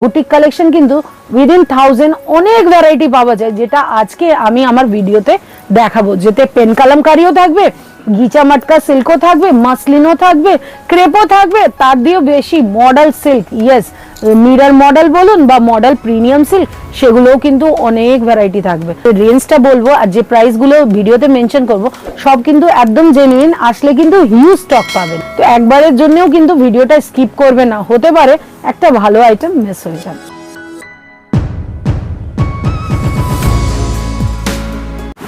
Boutique collection কিন্তু within 1000 অনেক variety পাওয়া যায়, যেটা আজকে আমি আমার ভিডিওতে দেখাবো। যেতে পেন কালামকারিও থাকবে, গিচা মাটকা সিল্কও থাকবে, মাসলিনও থাকবে, ক্রেপও থাকবে, তার দিয়েও বেশি model silk, yes mirror model বলুন বা মডেল প্রিমিয়াম সিল্ক, সেগুলোও কিন্তু অনেক ভ্যারাইটি থাকবে। রেঞ্জটা বলবো আর যে প্রাইসগুলো ভিডিওতে মেনশন করব সব কিন্তু একদম জেনুইন, আসলে কিন্তু হিউজ স্টক পাবেন। তো একবারের জন্যও কিন্তু ভিডিওটা স্কিপ করবে না, হতে পারে একটা ভালো আইটেম মিস হয়ে যাবে।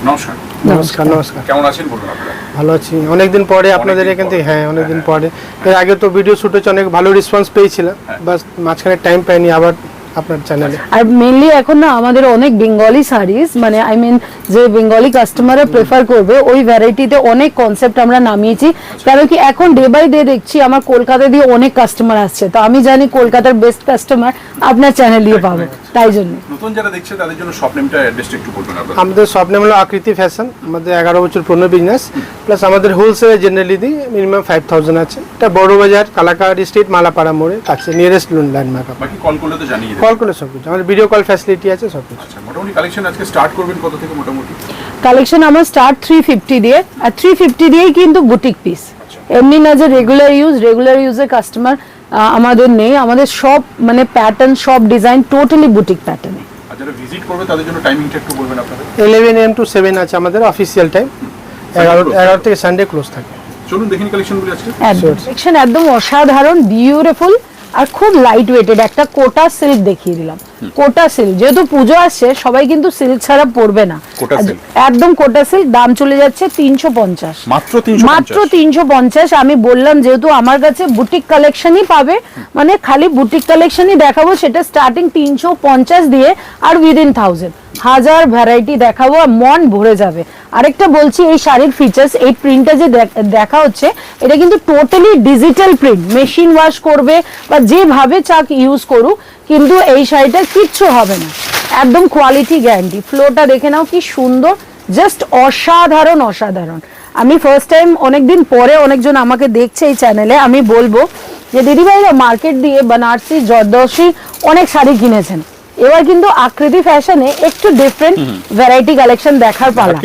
নমস্কার। নমস্কার। নমস্কার, কেমন আছেন বলুন আপনারা? ভালো আছি। অনেকদিন পরে আপনাদের এখানে, হ্যাঁ অনেকদিন পরে। এর আগে তো ভিডিও শুট হচ্ছে, অনেক ভালো রেসপন্স পেয়েছিলাম, বাস মাঝখানে টাইম পাইনি আবার আপনার চ্যানেলে। আর মেইনলি এখন না আমাদের অনেক বেঙ্গলি শাড়িজ, মানে আই মিন যে বেঙ্গলি কাস্টমাররা প্রেফার করবে ওই ভ্যারাইটিতে অনেক কনসেপ্ট আমরা নামিয়েছি। কারণ কি এখন ডে বাই ডে দেখছি আমার কলকাতা দিয়ে অনেক কাস্টমার আসছে, তো আমি জানি কলকাতার বেস্ট কাস্টমার আপনার চ্যানেল দিয়ে পাবে, তাই জন্য নতুন যারা দেখছে তাদের জন্য শপ নেমটা অ্যাড্রেসটা একটু বলবেন আপনারা। আমাদের শপ নেম হলো আকৃতি ফ্যাশন। আমাদের 11 বছর পুরনো বিজনেস, প্লাস আমাদের হোলসেলে জেনারেলি দিই মিনিমাম 5000 আছে। এটা বড় বাজার, কালাকাড়ি স্ট্রিট, মালাপাড়া মোড়ে কাছে নিয়ারেস্ট ল্যান্ডমার্ক। বাকি কল করলে তো জানিয়ে দেবেন। কল করে সব কিছু, আমাদের ভিডিও কল ফ্যাসিলিটি আছে সব কিছু। আচ্ছা, মোটামুটি কালেকশন আজকে স্টার্ট করবেন কত থেকে মোটামুটি? কালেকশন আমার স্টার্ট 350 দিয়ে, আর 350 দিয়েই কিন্তু বুটিক পিস। এমনি না যে রেগুলার ইউজের কাস্টমার আমাদের নেই, আমাদের সব মানে প্যাটার্ন, সব ডিজাইন টোটালি বুটিক প্যাটার্নে। আর যারা ভিজিট করবে তাদের জন্য টাইমিংটা একটু বলবেন আপনাদের। 11 AM to 7 আছে আমাদের অফিসিয়াল টাইম। 11 থেকে সানডে ক্লোজ থাকে। চলুন দেখিনি কালেকশনগুলো আজকে। কালেকশন একদম অসাধারণ, বিউটিফুল আর খুব লাইট ওয়েটেড। একটা কোটা সিল্ক দেখিয়ে দিলাম। কোটা সিল্ক, যেহেতু পুজো আসছে সবাই কিন্তু সিল্ক ছাড়া পরবে না, কোটা সিল্ক। একদম কোটা সিল্ক। দাম চলে যাচ্ছে 350, মাত্র 350। আমি বললাম যেহেতু আমার কাছে বুটিক কালেকশনই পাবে, মানে খালি বুটিক কালেকশনই দেখাবো, সেটা স্টার্টিং 350 দিয়ে আর উইদিন 1000 ভ্যারাইটি দেখাবো, আর মন ভরে যাবে। আরেকটা বলছি, এই শাড়ির ফিচার্স, এই প্রিন্টটা যে দেখা হচ্ছে এটা কিন্তু totally digital print, machine wash করবে বা যেভাবে চাক ইউজ করুক কিন্তু এই শাড়িটা কিচ্ছু হবে না, একদম কোয়ালিটি গ্যারান্টি। ফ্লোটা দেখে নাও কি সুন্দর, জাস্ট অসাধারণ অসাধারণ। আমি ফার্স্ট টাইম অনেকদিন পরে অনেকজন আমাকে দেখছে এই চ্যানেলে, আমি বলবো যে দিদিভাইরা মার্কেট দিয়ে বানারসি, জর্দোসি অনেক শাড়ি কিনেছেন, এবার কিন্তু আকৃতি ফ্যাশনে একটু ডিফারেন্ট ভ্যারাইটি কালেকশন দেখার পালা,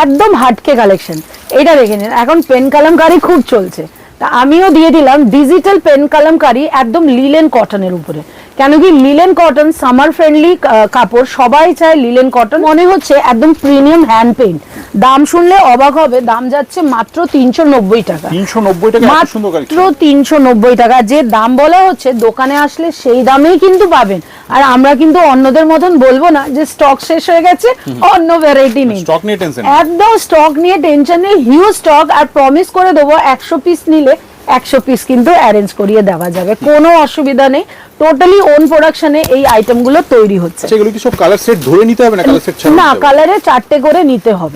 একদম হাটকে কালেকশন। এটা দেখে নিন, এখন পেন কালামকারি খুব চলছে, তা আমিও দিয়ে দিলাম ডিজিটাল পেন কালামকারি একদম লিলেন কটনের উপরে। কেন কি লিলেন কটন সামার ফ্রেন্ডলি কাপড়, সবাই চায় লিলেন কটন, মনে হচ্ছে একদম প্রিমিয়াম হ্যান্ড পেইন্ট। দাম শুনলে অবাক হবে, দাম যাচ্ছে মাত্র 390 টাকা। 390 টাকা, এত সুন্দর কালেকশন। মাত্র 390 টাকা, যে দাম বলা হচ্ছে দোকানে আসলে সেই দামেই কিন্তু পাবেন। আর আমরা কিন্তু অন্যদের মতন বলবো না যে স্টক শেষ হয়ে গেছে, অন্য ভ্যারাইটি নেই। স্টক নিয়ে টেনশন, একদম স্টক নিয়ে টেনশন নেই, হিউজ স্টক। আর প্রমিস করে দেবো 100 পিস নিলে 100 পিস কিন্তু অ্যারেঞ্জ করিয়ে দেওয়া যাবে, কোনো অসুবিধা নেই। টোটালি ওন প্রোডাকশনে এই আইটেমগুলো তৈরি হচ্ছে। সেগুলো কি সব কালার সেট ধরে নিতে হবে না? কালার সেট ছাড়া না, কালারে 4টে করে নিতে হবে।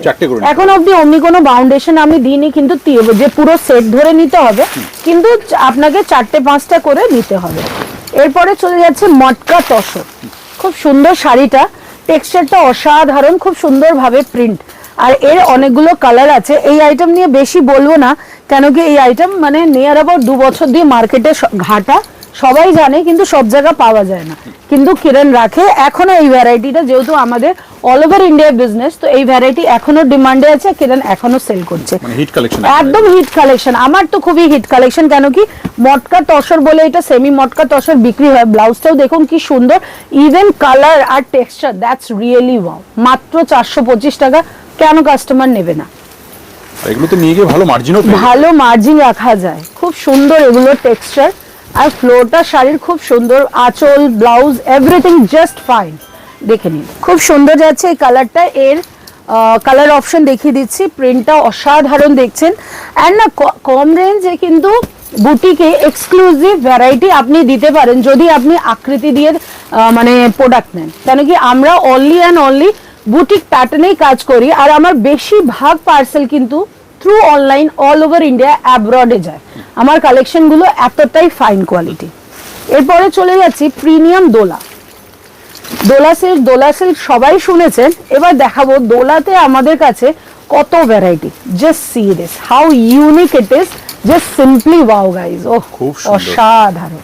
এখন অবধি অমনি কোনো বাউন্ডেশন আমি দিইনি, কিন্তু যে পুরো সেট ধরে নিতে হবে, কিন্তু আপনাকে 4টে-5টা করে নিতে হবে। এরপরে চলে যাচ্ছে মটকা তসর, খুব সুন্দর শাড়িটা, টেক্সচারটা অসাধারণ, খুব সুন্দর ভাবে প্রিন্ট, আর এর অনেকগুলো কালার আছে। এই আইটেম নিয়ে বেশি বলবো না, কেন কি এই আইটেম মানে নিয়ার অ্যাবাউট 2 বছর দিয়ে মার্কেটে ঘাটা, সবাই জানে কিন্তু সব জায়গা পাওয়া যায় না, কিন্তু কিরণ রাখে এখনো এই ভ্যারাইটিটা, যেহেতু আমাদের অল ওভার ইন্ডিয়া বিজনেস, তো এই ভ্যারাইটি এখনো ডিমান্ডে আছে, কিরণ এখনো সেল করছে, মানে হিট কালেকশন, একদম হিট কালেকশন। আমার তো খুবই হিট কালেকশন, কেন কি মটকা তসর বলে এটা সেমি মটকা তসর বিক্রি হয়। ব্লাউজটাও দেখুন কি সুন্দর, ইভেন কালার আর টেক্সচার, দ্যাটস রিয়েলি ওয়াও। মাত্র 425 টাকা, কেন কাস্টমার নেবে না? এগুলো তো নিয়ে গিয়ে ভালো মার্জিনও, ভালো মার্জিন রাখা যায়, খুব সুন্দর এগুলো টেক্সচার। আর ফ্লোরটা শাড়ির খুব সুন্দর, আঁচল, ব্লাউজ, এভরিথিং জাস্ট ফাইন। দেখে নিন খুব সুন্দর যাচ্ছে এই কালারটা। এর কালার অপশন দেখিয়ে দিচ্ছি, প্রিন্টটা অসাধারণ দেখছেন। অ্যান্ড না কম রেঞ্জে কিন্তু বুটিকে এক্সক্লুসিভ ভ্যারাইটি আপনি দিতে পারেন যদি আপনি আকৃতি দিয়ে মানে প্রোডাক্ট নেন, কেন কি আমরা অনলি অ্যান্ড অনলি বুটিক প্যাটার্নেই কাজ করি, আর আমার বেশিরভাগ পার্সেল কিন্তু through online all over India, অ্যাব্রডে যায়। আমার কালেকশনগুলো এতটাই ফাইন কোয়ালিটি। এরপরে চলে যাচ্ছি প্রিমিয়াম দোলা। দোলা সিল্ক সবাই শুনেছেন, এবার দেখাবো দোলাতে আমাদের কাছে কত variety. Just see this, how unique it is, just simply wow guys, ও অসাধারণ।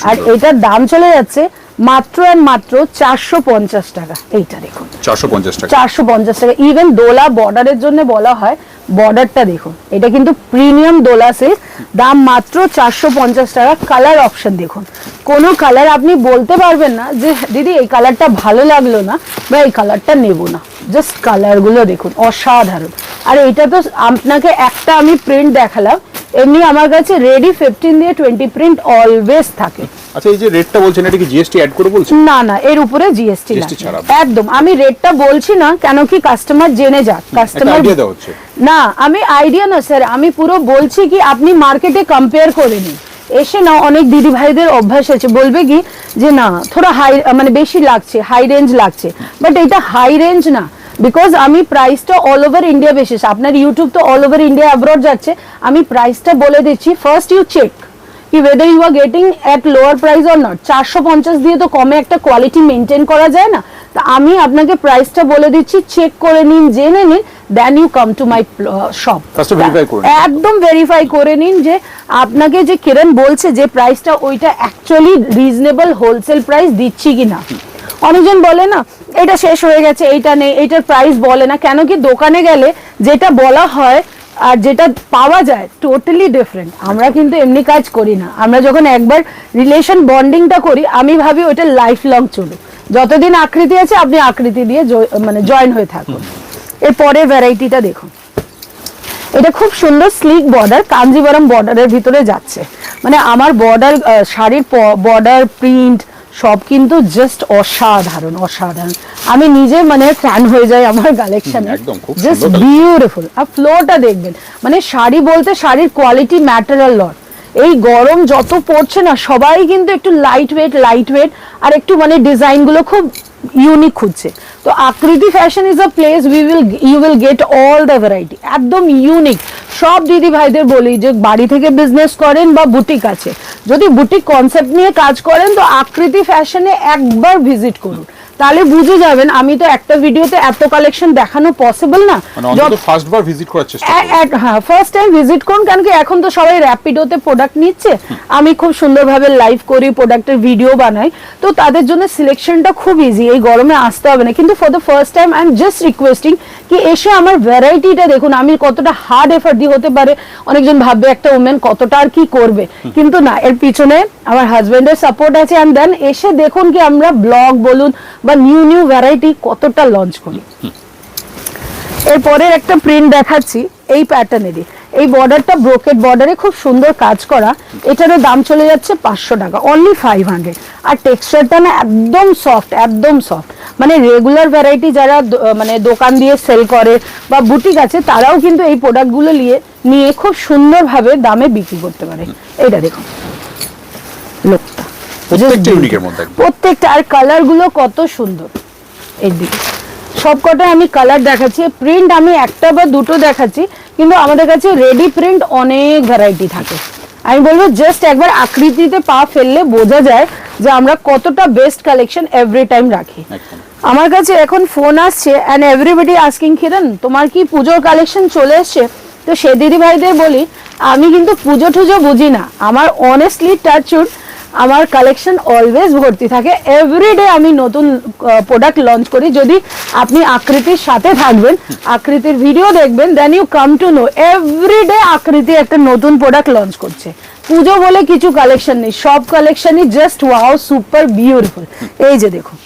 আর এটার দাম চলে যাচ্ছে মাত্র আর মাত্র 450 টাকা। এইটা দেখুন 450 টাকা। 450 টাকা। ইভেন দোলা বর্ডারের জন্য বলা হয়, বর্ডারটা দেখুন, এটা কিন্তু প্রিমিয়াম দোলা সিল্ক, দাম মাত্র 450 টাকা। কালার অপশন দেখুন, কোনো কালার আপনি বলতে পারবেন না যে দিদি এই কালারটা ভালো লাগলো না বা এই কালারটা নেব না। জাস্ট কালারগুলো দেখুন, অসাধারণ। আর এটা তো আপনাকে একটা আমি প্রিন্ট দেখালাম, এমনি আমার কাছে রেডি 15 দিয়ে 20 প্রিন্ট অলওয়েজ থাকে। আচ্ছা, এই যে রেটটা বলছেন এটা কি জিএসটি অ্যাড করে বলছেন? না না, এর উপরে জিএসটি ছাড়া একদম। আমি রেটটা বলছি না কেন কি কাস্টমার জেনে যাক, কাস্টমার আইডিয়া দেওয়া হচ্ছে না, আমি আইডিয়া না স্যার, আমি পুরো বলছি কি আপনি মার্কেটে কম্পেয়ার করে নিন। এসে না অনেক দিদি ভাইদের অভ্যাস আছে, বলবে কি যে না থোড়া হাই মানে বেশি লাগছে, হাই রেঞ্জ লাগছে, বাট এটা হাই রেঞ্জ না। বিকজ আমি প্রাইসটা অল ওভার ইন্ডিয়া বেসিস, আপনার ইউটিউব তো অল ওভার ইন্ডিয়া অ্যাব্রড যাচ্ছে, আমি প্রাইসটা বলে দিচ্ছি। ফার্স্ট ইউ চেক কি whether you are getting at lower price or not। 450 দিয়ে তো কমে একটা কোয়ালিটি মেনটেন করা যায় না। তা আমি আপনাকে প্রাইসটা বলে দিচ্ছি, চেক করে নিন, জেনে নিন, then you come to my shop. একদম ভেরিফাই করে নিন যে আপনাকে যে কিরণ বলছে যে প্রাইসটা, ওইটা অ্যাকচুয়ালি রিজনেবল হোলসেল প্রাইস দিচ্ছি কিনা। অনেকজন বলে না এটা শেষ হয়ে গেছে, এইটা নেই, এইটার প্রাইস বলে না, কেন কি দোকানে গেলে যেটা বলা হয় আর যেটা পাওয়া যায় টোটালি ডিফারেন্ট। আমরা কিন্তু এমনি কাজ করি না, আমরা যখন একবার রিলেশন বন্ডিংটা করি, আমি ভাবি ওইটা লাইফ লং চলুক, যতদিন আকৃতি আছে আপনি আকৃতি দিয়ে মানে জয়েন হয়ে থাকুন। এরপরে ভ্যারাইটিটা দেখুন, এটা খুব সুন্দর স্লিক বর্ডার, কাঞ্জিবরম বর্ডারের ভিতরে যাচ্ছে। মানে আমার বর্ডার শাড়ির বর্ডার প্রিন্ট সব কিন্তু জাস্ট অসাধারণ অসাধারণ। আমি নিজে মানে ফ্যান হয়ে যাই আমার কালেকশনে, জাস্ট বিউটিফুল। আর ফ্লোরটা দেখবেন, মানে শাড়ি বলতে শাড়ির কোয়ালিটি ম্যাটারাল লট। এই গরম যত পড়ছে না, সবাই কিন্তু একটু লাইট ওয়েট আর একটু মানে ডিজাইনগুলো খুব ইউনিক খুঁজছে। তো Akriti fashion is a place you will get all the variety, একদম ইউনিক। সব দিদি ভাইদের বলি যে বাড়ি থেকে বিজনেস করেন বা বুটিক আছে, যদি বুটিক কনসেপ্ট নিয়ে কাজ করেন তো আকৃতি ফ্যাশনে একবার ভিজিট করুন, তাহলে বুঝে যাবেন। আমি তো একটা ভিডিওতে এত কালেকশন দেখানো পসিবল না, ফার্স্ট বার ভিজিট করার চেষ্টা করুন। হ্যাঁ, ফার্স্ট টাইম ভিজিট করুন, কারণ কি এখন তো সবাই র্যাপিডোতে প্রোডাক্ট নিচ্ছে, আমি খুব সুন্দরভাবে লাইভ করি, প্রোডাক্টের ভিডিও বানাই, তো তাদের জন্য সিলেকশনটা খুব ইজি, এই গরমে আসতে হবে না। কিন্তু for the first time I am just requesting কি এসে আমার ভ্যারাইটিটা দেখুন, আমি কতটা হার্ড এফার্ট দিয়ে হতে পারে। অনেকজন ভাববে একটা ওমেন কতটা আর কি করবে, কিন্তু না, এর পিছনে আমার হাজবেন্ডের সাপোর্ট আছে। অ্যান্ড দেন এসে দেখুন কি আমরা ব্লগ বলুন বা নিউ ভ্যারাইটি কতটা লঞ্চ করি। এরপরের একটা প্রিন্ট দেখাচ্ছি এই প্যাটার্নেরই, এই বর্ডারটা ব্রোকেট বর্ডারে খুব সুন্দর কাজ করা, এটারও দাম চলে যাচ্ছে 500 টাকা, অনলি 500। আর টেক্সচারটা না একদম সফট, একদম সফট। মানে রেগুলার ভ্যারাইটি যারা মানে দোকান দিয়ে সেল করে বা বুটিক আছে, তারাও কিন্তু এই প্রোডাক্টগুলো নিয়ে খুব সুন্দরভাবে দামে বিক্রি করতে পারে। এইটা দেখুন লোকটা, প্রত্যেকটা, আর কালার গুলো কত সুন্দর। এই দিকে সবকটা আমি কালার দেখাচ্ছি, প্রিন্ট আমি একটা বা দুটো দেখাচ্ছি, কিন্তু আমাদের কাছে রেডি প্রিন্ট অনেক ভ্যারাইটি থাকে। আমি বলবো জাস্ট একবার আকৃতিতে পা ফেললে বোঝা যায় যে আমরা কতটা বেস্ট কালেকশন এভরি টাইম রাখি। আমার কাছে এখন ফোন আসছে এন্ড এভরিবডি আস্কিং কিরণ তোমার কি পুজোর কালেকশন চলে এসছে? তো সে দিদি ভাইদের বলি আমি কিন্তু পুজো টুজো বুঝি না, আমার অনেস্টলি টাচউড আমার কালেকশন অলওয়েজ ভর্তি থাকে। এভরিডে আমি নতুন প্রোডাক্ট লঞ্চ করি। যদি আপনি আকৃতির সাথে থাকবেন, আকৃতির ভিডিও দেখবেন, then you come to know every day Akriti একটা নতুন প্রোডাক্ট লঞ্চ করছে। পুজো বলে কিছু কালেকশন নেই, সব কালেকশনই জাস্ট ওয়াও, সুপার বিউটিফুল। এই যে দেখুন,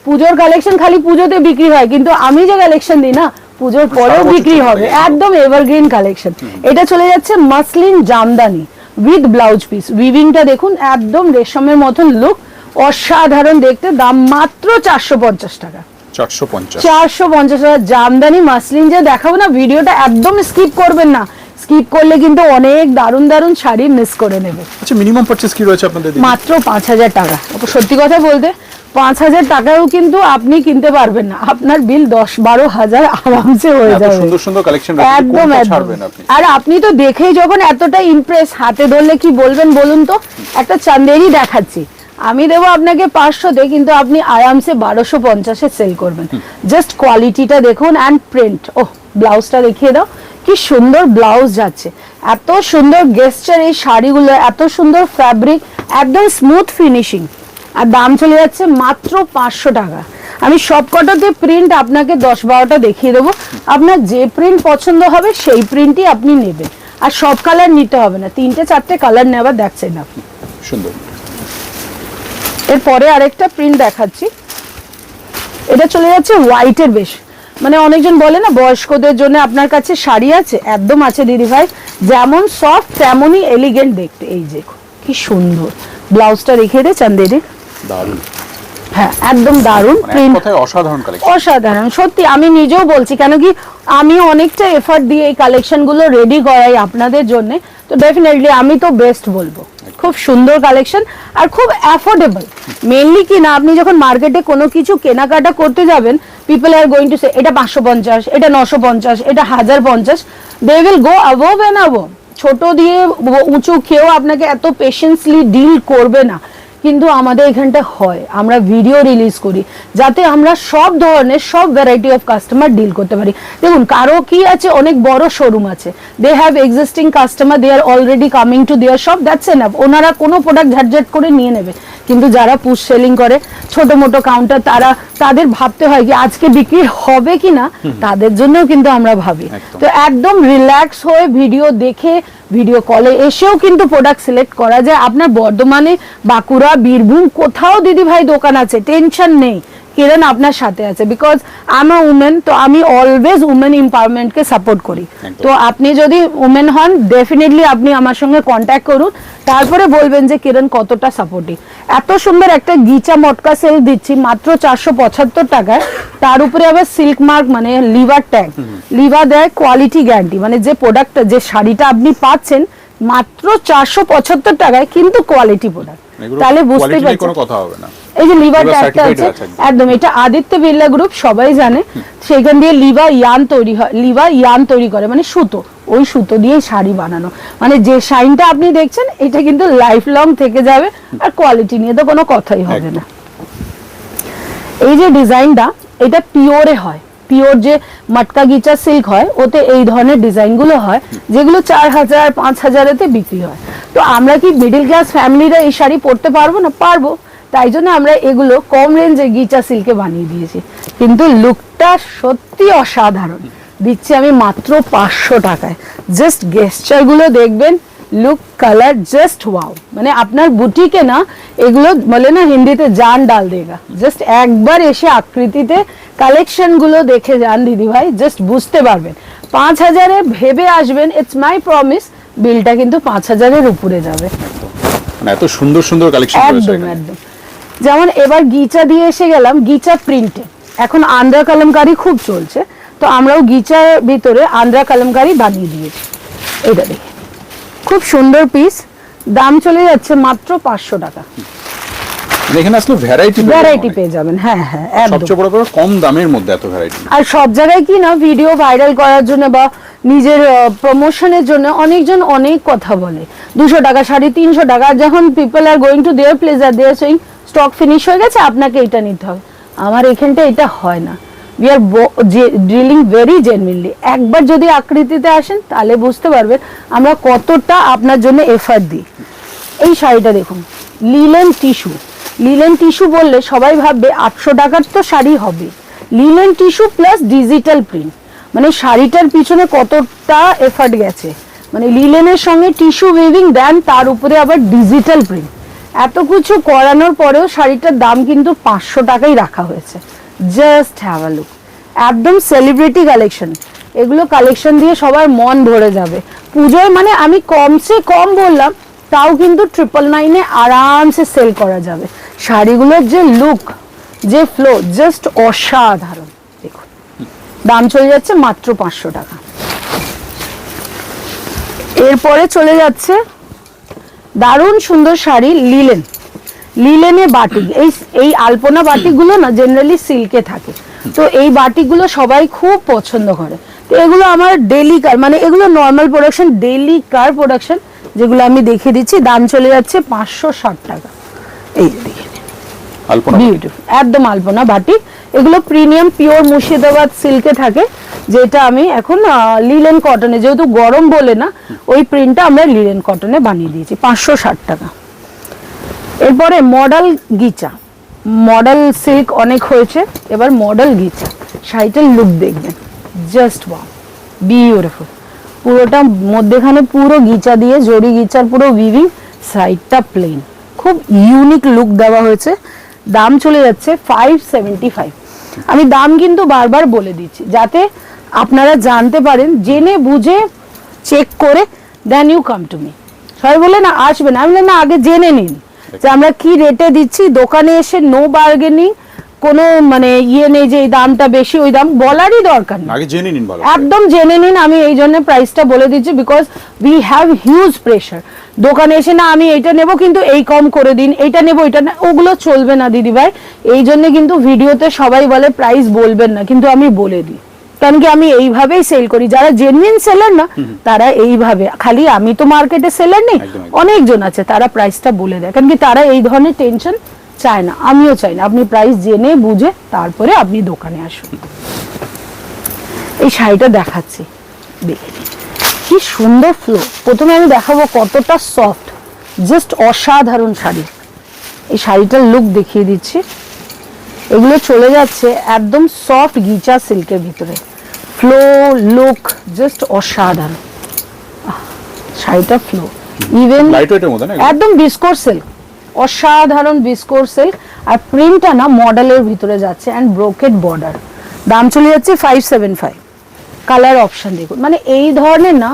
পুজোর কালেকশন খালি পুজোতে বিক্রি হয়, কিন্তু আমি যে কালেকশন দিই না পুজোর পরেও বিক্রি হবে, একদম এভারগ্রিন কালেকশন। এটা চলে যাচ্ছে muslin jamdani with blouse piece, উইভিংটা দেখুন একদম রেশমের মতন লুক, অসাধারণ দেখতে। দাম মাত্র 450 টাকা। 450 টাকা জামদানি মাসলিন যে দেখাবো না, ভিডিওটা একদম স্কিপ করবেন না, স্কিপ করলে কিন্তু অনেক দারুণ দারুণ শাড়ি মিস করে নেবে। আচ্ছা, মিনিমাম পারচেজ কি রয়েছে আপনাদের? মাত্র 5000 টাকা। সত্যি কথা বলতে 5000 টাকাও কিন্তু আপনি কিনতে পারবেন না, আপনার বিল 10-12 হাজার আরামসে হয়ে যাবে। সুন্দর সুন্দর কালেকশন একদম ছাড়বেন আপনি। আর আপনি তো দেখেই যখন এতটা ইমপ্রেস, হাতে ধরলে কি বলবেন বলুন তো? একটা চান্দেরি দেখাচ্ছি, আমি দেবো আপনাকে 500-তে, কিন্তু আপনি আরামসে 1250-এ সেল করবেন। জাস্ট কোয়ালিটিটা দেখুন অ্যান্ড প্রিন্ট। ওহ, ব্লাউজটা দেখিয়ে দাও, কি সুন্দর ব্লাউজ যাচ্ছে, এত সুন্দর গেস্টার এই শাড়িগুলো, এত সুন্দর ফ্যাব্রিক, একদম স্মুথ ফিনিশিং। আর দাম চলে যাচ্ছে মাত্র 500 টাকা। আমি সবকটাতে প্রিন্ট আপনাকে 10-12টা দেখিয়ে দেবো, আপনার যে প্রিন্ট পছন্দ হবে সেই প্রিন্টই আপনি নেবেন, আর সব কালার নিতে হবে না, 3-4টে কালার নেওয়ার দেখছেন আপনি। সুন্দর। এরপরে আরেকটা প্রিন্ট দেখাচ্ছি, এটা চলে যাচ্ছে হোয়াইটের বেশ, মানে অনেকজন বলে না বয়স্কদের জন্য আপনার কাছে শাড়ি আছে, একদম আছে দিদি ভাই, যেমন সফট তেমনই এলিগেন্ট দেখতে। এই যে কি সুন্দর, ব্লাউজটা রেখে দে চান্দেরি, দারুণ। হ্যাঁ একদম দারুণ প্রিন্ট, কথায় অসাধারণ কালেকশন, অসাধারণ সত্যি। আমি নিজেও বলছি, কেন কি আমি অনেকটা এফর্ট দিয়ে এই কালেকশন গুলো রেডি করাই আপনাদের জন্য, তো ডেফিনেটলি আমি তো বেস্ট বলবো। খুব সুন্দর কালেকশন আর খুব অ্যাফোর্ডেবল। মেইনলি কি না, আপনি যখন মার্কেটে কোনো কিছু কেনাকাটা করতে যাবেন, people are going to say এটা 550, এটা 950, এটা 1050, they will go above and above. ছোট দিয়ে উঁচু খেয়েও আপনাকে এত পেশেন্সলি ডিল করবে না, কিন্তু আমাদের এখানটা হয়, আমরা ভিডিও রিলিজ করি যাতে আমরা সব ধরনের সব ভ্যারাইটি অফ কাস্টমার ডিল করতে পারি। দেখুন কারো কি আছে, অনেক বড় শোরুম আছে, they have existing customer, they are already coming to their shop, that's enough, ওনারা কোনো প্রোডাক্ট ঝাটঝাট করে নিয়ে নেবে। কিন্তু যারা পুশ সেলিং করে, ছোট মোটো কাউন্টার, তাদের ভাবতে হয় কি আজকে বিক্রি হবে কিনা, তাদের জন্যও কিন্তু আমরা ভাবি। তো একদম রিল্যাক্স হয়ে ভিডিও দেখে, ভিডিও কলে এসেও কিন্তু প্রোডাক্ট সিলেক্ট করা যায়। আপনার বর্ধমানে, বাঁকুড়া, বীরভূম কোথাও দিদি ভাই দোকান আছে, টেনশন নেই, কিরণ আপনার সাথে আছে, because I am a women, তো আমি অলওয়েজ উমেন এম্পাওয়ারমেন্টকে সাপোর্ট করি। তো আপনি যদি উমেন হন, ডেফিনেটলি আপনি আমার সঙ্গে কন্ট্যাক্ট করুন, তারপরে বলবেন যে কিরণ কতটা সাপোর্টিভ। এত সুন্দর একটা গিচা মটকা সেল দিচ্ছি মাত্র 475 টাকায়, তার উপরে আবার সিল্ক মার্ক মানে লিভার ট্যাগ, লিভার দেয়, কোয়ালিটি গ্যারান্টি, মানে যে প্রোডাক্টটা, যে শাড়িটা আপনি পাচ্ছেন মাত্র 475 টাকায়, কিন্তু কোয়ালিটি প্রোডাক্ট, তাহলে বুঝতে পারছেন কোনো কথা হবে না। এই যে লিভার ট্যাগটা আছে একদম, এটা আদিত্য বিড়লা গ্রুপ সবাই জানে, সেখান দিয়ে লিভার ইয়ান তৈরি হয়, লিভার ইয়ান তৈরি করে মানে সুতো, ওই সুতো দিয়ে শাড়ি বানানো, মানে যে শাইনটা আপনি দেখছেন এটা কিন্তু লাইফ লং থেকে যাবে, আর কোয়ালিটি নিয়ে তো কোনো কথাই হবে না। এই যে ডিজাইনটা, এটা পিওরে হয়, পিওর যে মটকা গিচা সিল্ক হয়, ওতে এই ধরনের ডিজাইন গুলো হয়, যেগুলো 4000-5000-এতে বিক্রি হয়। তো আমরা কি মিডিল ক্লাস ফ্যামিলিরা এই শাড়ি পরতে পারবো না? পারবো, তাই জন্য আমরা এগুলো কম রেঞ্জে গিচা সিল্কে বানিয়ে দিয়েছি, কিন্তু লুকটা সত্যি অসাধারণ। দিচ্ছি আমি মাত্র 500 টাকায়। জাস্ট গেস্টার গুলো দেখবেন, লুক, কালার, জাস্ট ওয়াও। মানে আপনার বুটিকে না এগুলো বলে না হিন্দিতে জান ডাল দেগা। জাস্ট একবার এসে আকৃতিতে কালেকশন গুলো দেখে যান দিদি ভাই, জাস্ট বুঝতে পারবেন। 5000-এ ভেবে আসবেন, ইটস মাই প্রমিস, বিলটা কিন্তু 5000-এর উপরে যাবে। মানে এত সুন্দর সুন্দর কালেকশন রয়েছে একদম একদম। যেমন এবার গিচা দিয়ে এসে গেলাম, গিচা প্রিন্টে এখন আন্দ্রা কলমকারি খুব চলছে, তো আমরাও গিচার ভিতরে আন্দ্রা কলমকারি বানিয়ে দিয়েছি। এটা দেখে খুব সুন্দর পিস, দাম চলে যাচ্ছে মাত্র 500 টাকা। এখানে আসলে ভ্যারাইটি পেয়ে যাবেন। হ্যাঁ হ্যাঁ একদম, সবচেয়ে বড় করে কম দামের মধ্যে এত ভ্যারাইটি। আর সব জায়গায় কি না ভিডিও ভাইরাল করার জন্য বা নিজের প্রমোশনের জন্য অনেকজন অনেক কথা বলে, 200 টাকা শাড়ি, 300 টাকা, যখন people are going to their place আর দেয়ার সেইং স্টক ফিনিশ হয়ে গেছে, আপনাকে এটা নিতে হবে। আমার এখানটা এটা হয় না, we are dealing very genuinely. একবার যদি আকৃতিতে আসেন তাহলে বুঝতে পারবেন আমরা কতটা আপনার জন্য এফার্ট দিই। এই শাড়িটা দেখুন, লিলেন টিস্যু, লিলেন টিস্যু বললে সবাই ভাববে 800 টাকার তো শাড়ি হবে, linen tissue plus digital print, মানে শাড়িটার পিছনে কতটা এফার্ট গেছে, মানে লিলেনের সঙ্গে টিস্যু উইভিং দেন, তার উপরে আবার ডিজিটাল প্রিন্ট, এত কিছু করানোর পরেও শাড়িটার দাম কিন্তু 500 টাকাই রাখা হয়েছে। জাস্ট হ্যাভ আ লুক, একদম সেলিব্রিটি কালেকশন। এগুলো কালেকশন দিয়ে সবার মন ভরে যাবে পুজোয়, মানে আমি কমসে কম বললাম, তাও কিন্তু 999-এ আরামসে সেল করা যাবে। শাড়িগুলোর যে লুক, যে ফ্লো, জাস্ট অসাধারণ। দেখুন দাম চলে যাচ্ছে মাত্র 500 টাকা। এরপরে চলে যাচ্ছে দারুণ সুন্দর শাড়ি, লিলেন, লিলেনে বাটিক। এই আলপনা বাটিকগুলো না জেনারেলি সিল্কে থাকে, তো এই বাটিকগুলো সবাই খুব পছন্দ করে। তো এগুলো আমার ডেলি কার, মানে এগুলো নর্মাল প্রোডাকশন, ডেলি কার প্রোডাকশন, যেগুলো আমি দেখিয়ে দিচ্ছি। দাম চলে যাচ্ছে 560 টাকা। এই যে দেখে বিউটিফুল, একদম আলপনা বাটিক। এগুলো প্রিমিয়াম পিওর মুর্শিদাবাদ সিল্কে থাকে, যেটা আমি এখন লিলেন কটনে, যেহেতু গরম বলে না, ওই প্রিন্টটা আমরা লিলেন কটনে বানিয়ে দিয়েছি। 560 টাকা। এরপরে মডেল গিচা, মডেল সিল্ক অনেক হয়েছে, এবার মডেল গিচা। শাড়িটার লুক দেখবেন, জাস্ট ওয়াও, বিউটিফুল। পুরোটা মধ্যেখানে পুরো গিচা দিয়ে, জরি গিচার পুরো উইভিং, সাইডটা প্লেন, খুব ইউনিক লুক দেওয়া হয়েছে। দাম চলে যাচ্ছে 575। আমি দাম কিন্তু বারবার বলে দিচ্ছি যাতে আপনারা জানতে পারেন, জেনে বুঝে চেক করে then you come to me. সবাই বলে না আসবেন, আমি বলি না আগে জেনে নিন যে আমরা কি রেটে দিচ্ছি। দোকানে এসে নো বার্গেনিং, কোনো মানে ইয়ে নেই যে এই দামটা বেশি, ওই দাম বলারই দরকার নেই, আগে জেনে নিন ভালো একদম জেনে নিন। আমি এই জন্য প্রাইসটা বলে দিচ্ছি, because we have huge pressure. দোকানে এসে না আমি এইটা নেব কিন্তু এই কম করে দিন, এইটা নেব এইটা না, ওগুলো চলবে না দিদি ভাই। এই জন্য কিন্তু ভিডিওতে সবাই বলে প্রাইস বলবেন না, কিন্তু আমি বলে দিই, কারণ কি আমি এইভাবেই সেল করি। যারা জেনুইন সেলার না তারা এইভাবে, খালি আমি তো মার্কেটে সেলার নেই, অনেকজন আছে তারা প্রাইসটা বলে দেয়, কারণ কি তারা এই ধরনের টেনশন চায় না, আমিও চাই না। আপনি প্রাইস জেনে বুঝে তারপরে আপনি দোকানে আসুন। এই শাড়িটা দেখাচ্ছি, দেখে নিন কি সুন্দর ফ্লো। প্রথমে আমি দেখাবো কতটা সফট, জাস্ট অসাধারণ শাড়ি। এই শাড়িটার লুক দেখিয়ে দিচ্ছি। এগুলো চলে যাচ্ছে একদম সফট গিচা সিল্কের ভিতরে, ফ্লো লুক জাস্ট অসাধারণ। শাড়িটা ফ্লো ইভেন লাইট ওয়েটের মধ্যে না একদম বিস্কোর সিল্ক, অসাধারণ বিস্কোর সিল্ক। আর প্রিন্টটা না মডেলের ভিতরে যাচ্ছে অ্যান্ড ব্রোকেড বর্ডার। দাম চলে যাচ্ছে 575। কালার অপশন দেখুন, মানে এই ধরনের না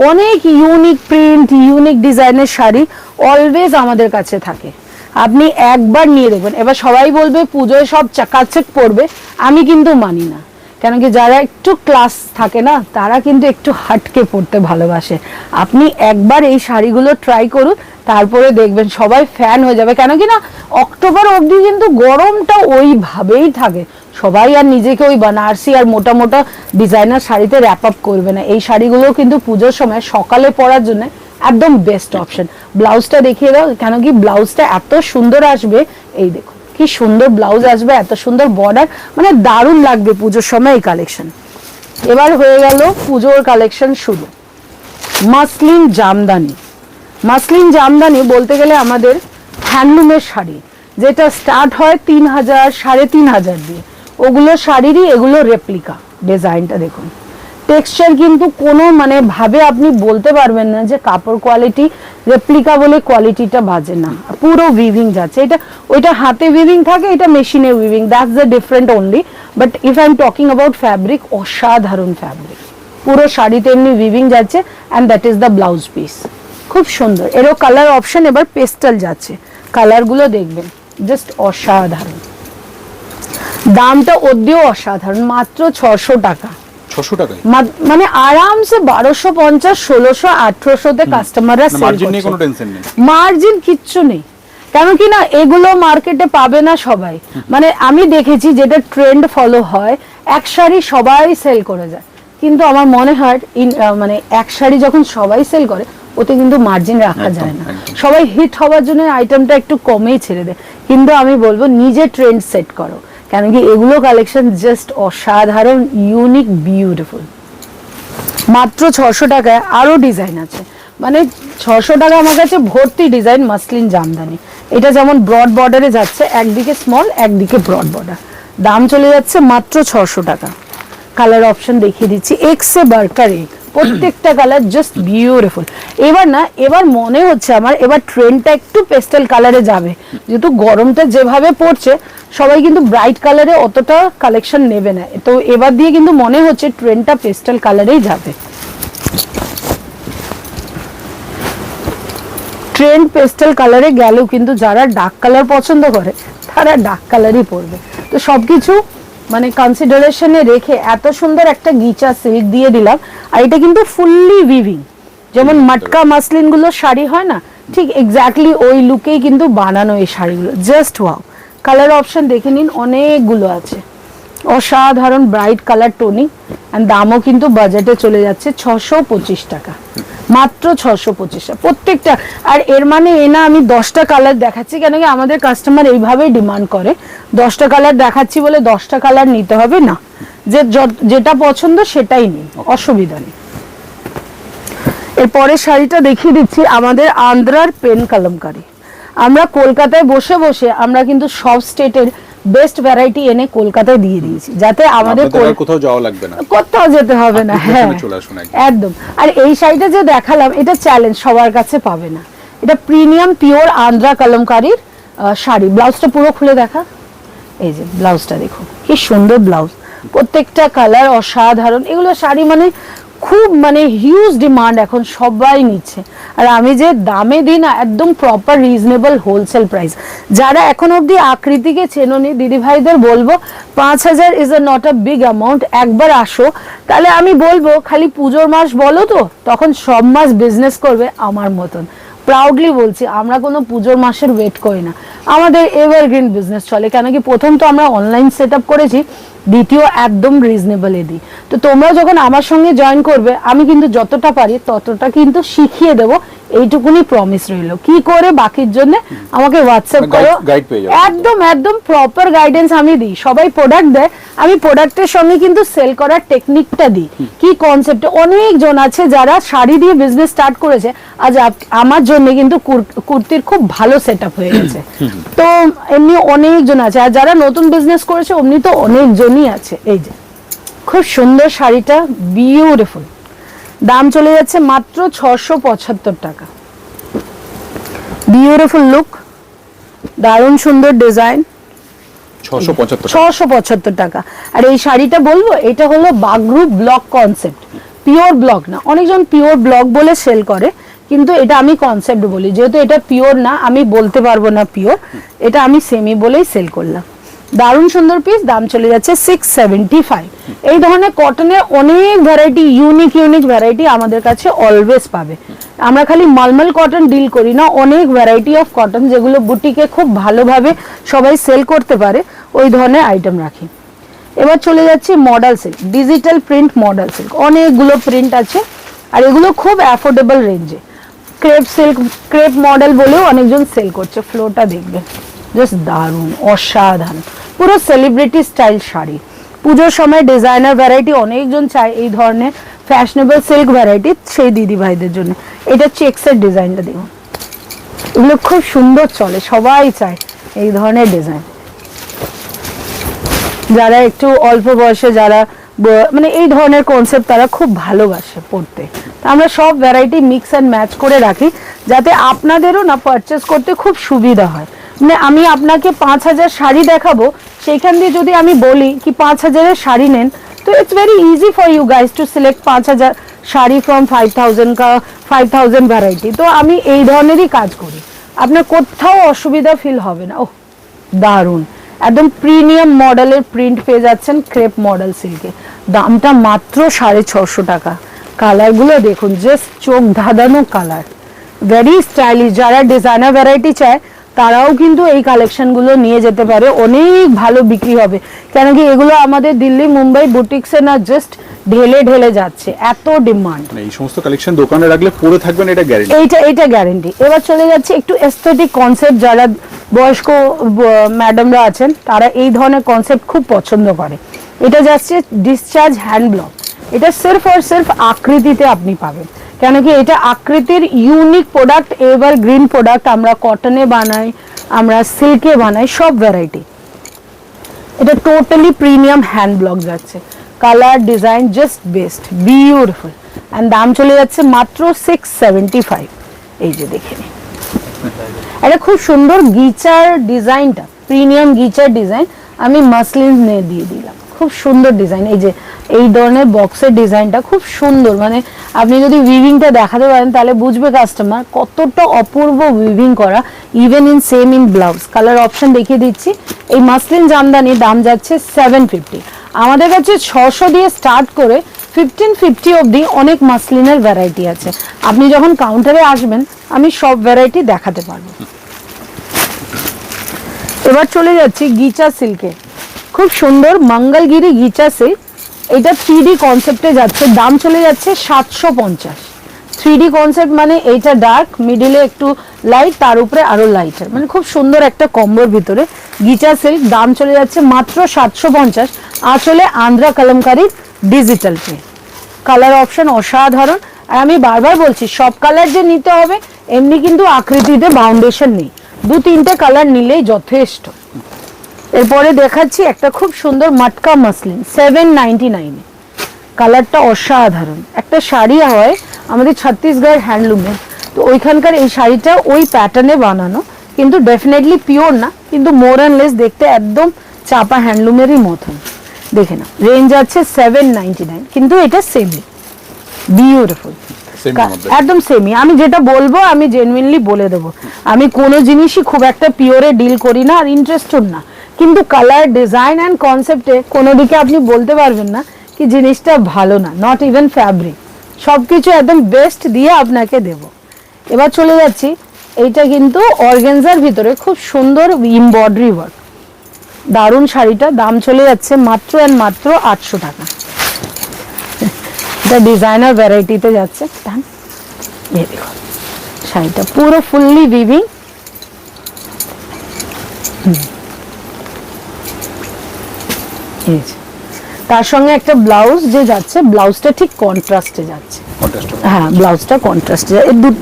অনেক ইউনিক প্রিন্ট, ইউনিক ডিজাইনের শাড়ি অলওয়েজ আমাদের কাছে থাকে। আপনি একবার নিয়ে দেখবেন। এবার সবাই বলবে পুজোয় সব চাকাচক পড়বে, আমি কিন্তু মানি না, কেন কি যারা একটু ক্লাস থাকে না তারা কিন্তু একটু হাটকে পড়তে ভালোবাসে। আপনি একবার এই শাড়িগুলো ট্রাই করুন, তারপরে দেখবেন সবাই ফ্যান হয়ে যাবে। কেন কি না অক্টোবর অবধি কিন্তু গরমটা ওইভাবেই থাকে, সবাই আর নিজেকে ওই বানারসি আর মোটা মোটা ডিজাইনার শাড়িতে র্যাপ আপ করবে না। এই শাড়িগুলো কিন্তু পুজোর সময় সকালে পরার জন্য একদম বেস্ট অপশন। ব্লাউজটা দেখিয়ে দাও, কেন কি ব্লাউজটা এত সুন্দর আসবে, এই দেখো কি সুন্দর ব্লাউজ আসবে, এত সুন্দর বর্ডার, মানে দারুণ লাগবে পুজোর সময় এই কালেকশন। এবার হয়ে গেল পুজোর কালেকশন শুরু। মাসলিন জামদানি, মাসলিন জামদানি বলতে গেলে আমাদের হ্যান্ডলুমের শাড়ি, যেটা স্টার্ট হয় 3000 3500 দিয়ে, ওগুলো শাড়িরই এগুলো রেপ্লিকা। ডিজাইনটা দেখুন, টেক্সচার কিন্তু কোনো মানে ভাবে আপনি বলতে পারবেন না যে কাপড় কোয়ালিটি রেপ্লিকা বলে কোয়ালিটিটা বাজে না, পুরো উইভিং যাচ্ছে। এটা ওইটা হাতে উইভিং থাকে, এটা মেশিনে weaving, that's the different only. But if I am talking about fabric, অসাধারণ ফ্যাব্রিক, পুরো শাড়িতে এমনি উইভিং যাচ্ছে and that is the blouse piece. খুব সুন্দর। এরও কালার অপশন এবার পেস্টাল যাচ্ছে, কালারগুলো দেখবেন জাস্ট অসাধারণ। দামটা ওদিও অসাধারণ, মাত্র 600 টাকা। 600 টাকায় মানে আরামসে 1250 1600 1800 কাস্টমাররা সেল মার্জিন নিয়ে করছে। কোনো টেনশন নেই, মার্জিন কিচ্ছু নেই, কেন কি না এগুলো মার্কেটে পাবে না সবাই। মানে আমি দেখেছি যেটা ট্রেন্ড ফলো হয়, এক শাড়ি সবাই সেল করে যায়, কিন্তু আমার মনে হয় মানে এক শাড়ি যখন সবাই সেল করে ওতে কিন্তু মার্জিন রাখা যায় না। সবাই হিট হওয়ার জন্য আইটেমটা একটু কমেই ছেড়ে দেয়, কিন্তু আমি বলবো নিজে ট্রেন্ড সেট করো, কেন কি এগুলো কালেকশন জাস্ট অসাধারণ, ইউনিক, বিউটিফুল। মাত্র 600 টাকায় আরো ডিজাইন আছে, মানে 600 টাকা আমার কাছে ভর্তি ডিজাইন মাসলিন জামদানি। এটা যেমন ব্রড বর্ডারে যাচ্ছে, একদিকে স্মল একদিকে ব্রড বর্ডার, দাম চলে যাচ্ছে মাত্র 600 টাকা। কালার অপশন দেখিয়ে দিচ্ছি, এক্সে বার্কার এক, প্রত্যেকটা কালার জাস্ট বিউটিফুল। এবার মনে হচ্ছে আমার এবার ট্রেন্ডটা একটু পেস্টেল কালারে যাবে, যেহেতু গরমটা যেভাবে পড়ছে সবাই কিন্তু ব্রাইট কালারে অতটা কালেকশন নেবে না, তো এবার দিয়ে কিন্তু মনে হচ্ছে ট্রেন্ডটা পেস্টেল কালারেই যাবে। ট্রেন্ড পেস্টেল কালারে গেলেও কিন্তু যারা ডার্ক কালার পছন্দ করে তারা ডার্ক কালারই পরবে। তো সবকিছু মানে কনসিডারেশনে রেখে এত সুন্দর একটা গিচা সিল্ক দিয়ে দিলাম, আর এটা কিন্তু ফুললি উইভিং, যেমন মটকা মাসলিন গুলো শাড়ি হয় না, ঠিক এক্স্যাক্টলি ওই লুকেই কিন্তু বানানো এই শাড়িগুলো, জাস্ট ওয়াও। কালার অপশন দেখে নিন, অনেকগুলো আছে, অসাধারণ ব্রাইট কালার টোনিং, এন্ড দামও কিন্তু বাজেটে চলে যাচ্ছে 625 টাকা, মাত্র 625 টাকা প্রত্যেকটা। আর এর মানে এ না আমি 10টা কালার দেখাচ্ছি, কেন কি আমাদের কাস্টমার এইভাবেই ডিমান্ড করে, 10টা কালার দেখাচ্ছি বলে 10টা কালার নিতে হবে না, যেটা পছন্দ সেটাই নিন, অসুবিধা নেই। এরপরে শাড়িটা দেখিয়ে দিচ্ছি আমাদের আন্ধ্রার পেন কালামকারী। আমরা কলকাতায় বসে বসে আমরা কিন্তু সব স্টেটের বেস্ট ভ্যারাইটি এনে কলকাতায় দিয়ে দিয়েছি, যাতে আমাদের আপনাদের আর কোথাও যাওয়া লাগবে না, কোথাও যেতে হবে না। আপনি হ্যাঁ এখানে চলে আসুন একদম। একদম। আর এই শাড়িটা যে দেখালাম এটা চ্যালেঞ্জ, সবার কাছে পাবে না। এটা প্রিমিয়াম পিওর আন্ধ্রা কলমকারীর শাড়ি। ব্লাউজটা পুরো খুলে দেখা, এই যে ব্লাউজটা দেখুন কি সুন্দর ব্লাউজ, প্রত্যেকটা কালার অসাধারণ। এগুলো শাড়ি মানে খুব মানে হিউজ ডিমান্ড, এখন সবাই নিচ্ছে। আর আমি যে দামে দিই না, একদম প্রপার রিজনেবল হোলসেল প্রাইস। যারা এখন অবধি আকৃতিকে চেনোনি দিদি ভাইদের বলবো 5,000 is a not a big amount. একবার আসো, তাহলে আমি বলবো খালি পুজোর মাস বলো তো, তখন সব মাস বিজনেস করবে আমার মতন। প্রাউডলি বলছি, আমরা কোনো পুজোর মাসের ওয়েট করি না, আমাদের এভারগ্রিন বিজনেস চলে। কেন কি প্রথম তো আমরা অনলাইন সেট আপ করেছি, দ্বিতীয় একদম রিজনেবলে দিই। তো তোমরা যখন আমার সঙ্গে জয়েন করবে, আমি কিন্তু যতটা পারি ততটা কিন্তু শিখিয়ে দেবো, এইটুকুনি প্রমিস রইলো। কি করে বাকির জন্য আমাকে হোয়াটসঅ্যাপ করো, গাইড পেয়ে যাবে। একদম একদম প্রপার গাইডেন্স আমি দিই। সবাই প্রোডাক্ট দেয়, আমি প্রোডাক্টের সঙ্গে কিন্তু সেল করার টেকনিকটা দিই, কি কনসেপ্টে। অনেকজন আছে যারা শাড়ি দিয়ে বিজনেস স্টার্ট করেছে, আজ আমার জন্য কিন্তু কুর্তির খুব ভালো সেট আপ হয়ে গেছে। তো এমনি অনেকজন আছে, আর যারা নতুন বিজনেস করেছে অমনি তো অনেকজনই আছে। এই যে খুব সুন্দর শাড়িটা, বিউটিফুল। দাম চলে যাচ্ছে মাত্র 675 টাকা। বিউটিফুল লুক, দারুণ সুন্দর ডিজাইন, 675 টাকা। আর এই শাড়িটা বলবো, এটা হলো Bagru block concept, pure block না। অনেকজন পিওর ব্লক বলে সেল করে, কিন্তু এটা আমি কনসেপ্ট বলি। যেহেতু এটা পিওর না, আমি বলতে পারবো না পিওর, এটা আমি সেমি বলেই সেল করলাম। দারুণ সুন্দর পিস, দাম চলে যাচ্ছে 675। এই ধরনের কটনের অনেক ভ্যারাইটি, ইউনিক ইউনিক ভ্যারাইটি আমাদের কাছে অলওয়েজ পাবে। আমরা খালি মালমাল কটন ডিল করি না, অনেক ভ্যারাইটি অফ কটন যেগুলো বুটিকে খুব ভালোভাবে সবাই সেল করতে পারে, ওই ধরনের আইটেম রাখি। এবার চলে যাচ্ছে model silk, digital print model silk. অনেকগুলো প্রিন্ট আছে, আর এগুলো খুব অ্যাফোর্ডেবল রেঞ্জে। ক্রেপ সিল্ক, ক্রেপ মডেল বলেও অনেকজন সেল করছে। ফ্লোটা দেখবে, জাস্ট দারুণ, অসাধারণ, পুরো সেলিব্রিটি স্টাইল শাড়ি। পুজোর সময় ডিজাইনার ভ্যারাইটি অনেকজন চায়, এই ধরনের ফ্যাশনেবল সিল্ক ভ্যারাইটি সেই দিদি ভাইদের জন্য। এটা চেক্সের ডিজাইনটা দেখুন, এগুলো খুব সুন্দর চলে, সবাই চায় এই ধরনের ডিজাইন। যারা একটু অল্প বয়সে, যারা মানে এই ধরনের কনসেপ্ট তারা খুব ভালোবাসে পড়তে, আমরা সব ভ্যারাইটি মিক্স অ্যান্ড ম্যাচ করে রাখি, যাতে আপনাদেরও না পারচেস করতে খুব সুবিধা হয়। মানে আমি আপনাকে 5,000 শাড়ি দেখাবো, সেইখান দিয়ে যদি আমি বলি কি 5,000-এর শাড়ি নেন, তো it's very easy for you guys to select 5,000 sari from 5,000 variety. তো আমি এই ধরনেরই কাজ করি, আপনার কোথাও অসুবিধা ফিল হবে না। ওহ দারুণ, একদম প্রিমিয়াম মডেলের প্রিন্ট পেয়ে যাচ্ছেন ক্রেপ মডেল সিল্কে। দামটা মাত্র 650 টাকা। কালারগুলো দেখুন, জাস্ট চোখ ধাঁধানো কালার, ভেরি স্টাইলিশ। যারা ডিজাইনার ভ্যারাইটি চায় তারাও কিন্তু এই কালেকশনগুলো নিয়ে যেতে পারে, অনেক ভালো বিক্রি হবে। কেন কি এগুলো আমাদের দিল্লি মুম্বাই বুটিক্সে না জাস্ট ঢেলে ঢেলে যাচ্ছে, এত ডিমান্ড। এই সমস্ত কালেকশন দোকানে রাখলে পরে থাকবেন, এটা গ্যারান্টি। এইটা গ্যারান্টি। এবার চলে যাচ্ছে একটু এস্থেটিক কনসেপ্ট। যারা বয়স্ক ম্যাডামরা আছেন তারা এই ধরনের কনসেপ্ট খুব পছন্দ করে। এটা যাচ্ছে ডিসচার্জ হ্যান্ড ব্লক। এটা সির্ফ আর সির্ফ আকৃতিতে আপনি পাবেন, কেন কি এটা আকৃতির unique product, ever green product. আমরা কটনে বানাই, আমরা সিল্কে বানাই, সব ভ্যারাইটি। এটা টোটালি প্রিমিয়াম হ্যান্ড ব্লক যাচ্ছে, colour design just best, beautiful. And দাম চলে যাচ্ছে মাত্র 675। এই যে দেখে নিন, এটা খুব সুন্দর গিচার ডিজাইনটা, প্রিমিয়াম গিচার ডিজাইন। আমি মাসলিন নিয়ে দিয়ে দিলাম, খুব সুন্দর ডিজাইন। এই যে এই ধরনের বক্সের ডিজাইনটা খুব সুন্দর, মানে আপনি যদি উইভিংটা দেখাতে পারেন তাহলে বুঝবে কাস্টমার কতটা অপূর্ব উইভিং করা, even in same in blouse. Colour option দেখিয়ে দিচ্ছি। এই মাসলিন জামদানি দাম যাচ্ছে 750। আমাদের কাছে 600 দিয়ে স্টার্ট করে 1550 অবধি অনেক মাসলিনের ভ্যারাইটি আছে। আপনি যখন কাউন্টারে আসবেন আমি সব ভ্যারাইটি দেখাতে পারবো। এবার চলে যাচ্ছি গিচা সিল্কে, খুব সুন্দর মঙ্গলগিরি গিচা সিল্ক। এটা 3D কনসেপ্টে যাচ্ছে, দাম চলে যাচ্ছে 750। 3D কনসেপ্ট মানে এইটা ডার্ক, মিডিলে একটু লাইট, তার উপরে আরো লাইটার, মানে খুব সুন্দর একটা কম্বোর ভিতরে গিচা সিল্ক। দাম চলে যাচ্ছে মাত্র 750। আসলে Andhra Kalamkari digital pay. Colour option অসাধারণ। আর আমি বারবার বলছি সব কালার যে নিতে হবে এমনি কিন্তু আকৃতিতে বাউন্ডেশন নেই, দু তিনটে কালার নিলেই যথেষ্ট। এরপরে দেখাচ্ছি একটা খুব সুন্দর মাটকা মাসলিন 799 কালারটা অসাধারণ। একটা শাড়ি হয় আমাদের ছত্তিশগড় হ্যান্ডলুমের, তো ওইখানকার এই শাড়িটা ওই প্যাটার্নে বানানো, কিন্তু ডেফিনেটলি পিওর না, কিন্তু মোর অ্যান্ড লেস দেখতে একদম চাপা হ্যান্ডলুমেরই মতন। দেখে না, রেঞ্জ আছে 799, কিন্তু এটা সেমি বিউটিফুল, একদম সেমি। আমি যেটা বলবো আমি জেনুইনলি বলে দেবো, আমি কোনো জিনিসই খুব একটা পিওরে ডিল করি না আর ইন্টারেস্টেড না, কিন্তু কালার ডিজাইন অ্যান্ড কনসেপ্টে কোনো দিকে আপনি বলতে পারবেন না কি জিনিসটা ভালো না, নট ইভেন ফ্যাব্রিক, সবকিছু একদম বেস্ট দিয়ে আপনাকে দেব। এবার চলে যাচ্ছি, এইটা কিন্তু অর্গানজার ভিতরে খুব সুন্দর এমব্রয়ডারি ওয়ার্ক, দারুণ শাড়িটা, দাম চলে যাচ্ছে মাত্র অ্যান্ড মাত্র 800 টাকা। এটা ডিজাইনার ভ্যারাইটিতে যাচ্ছে। এই দেখো শাড়িটা পুরো ফুললি উইভিং, তার সঙ্গে একটা ব্লাউজ যে যাচ্ছে, ব্লাউজটা ঠিক কন্ট্রাস্টে যাচ্ছে, হ্যাঁ ব্লাউজটা কন্ট্রাস্টে,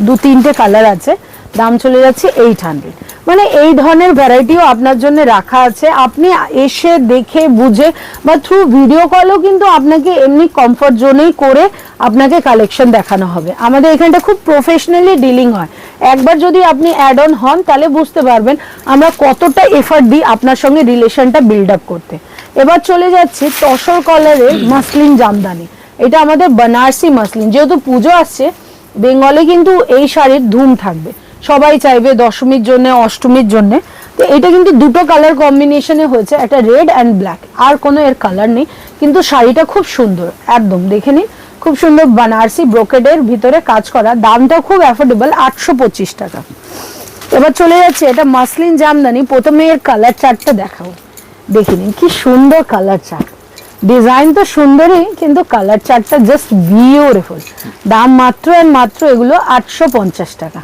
দু তিনটে কালার আছে, দাম চলে যাচ্ছে 800। মানে এই ধরনের ভ্যারাইটিও আপনার জন্য রাখা আছে, আপনি এসে দেখে বুঝে বা থ্রু ভিডিও কলও কিন্তু আপনাকে এমনি কমফর্ট জোনেই করে আপনাকে কালেকশন দেখানো হবে। আমাদের এখানটা খুব প্রফেশনালি ডিলিং হয়, একবার যদি আপনি অ্যাড অন হন তাহলে বুঝতে পারবেন আমরা কতটা এফর্ট দিই আপনার সঙ্গে রিলেশনটা বিল্ড আপ করতে। এবার চলে যাচ্ছি তসর কালারের মাসলিন জামদানি, এটা আমাদের বানারসি মাসলিন, যেহেতু পুজো আসছে বেঙ্গলে কিন্তু এই শাড়ির ধুম থাকবে, সবাই চাইবে দশমীর জন্য অষ্টমীর জন্য, তো এটা কিন্তু দুটো কালার কম্বিনেশনে হয়েছে, একটা রেড অ্যান্ড ব্ল্যাক, আর কোনো এর কালার নেই, কিন্তু শাড়িটা খুব সুন্দর একদম, দেখে নিন খুব সুন্দর বানারসি ব্রোকেডের ভিতরে কাজ করা, দামটা খুব অ্যাফোর্ডেবল 825 টাকা। এবার চলে যাচ্ছে এটা মাসলিন জামদানি, প্রথমে এর কালার চার্টটা দেখাবো, দেখে নিন কি সুন্দর কালার চার্ট, ডিজাইন তো সুন্দরই কিন্তু কালার চার্টটা জাস্ট বিউটিফুল, দাম মাত্র এন্ড মাত্র এগুলো 850 টাকা।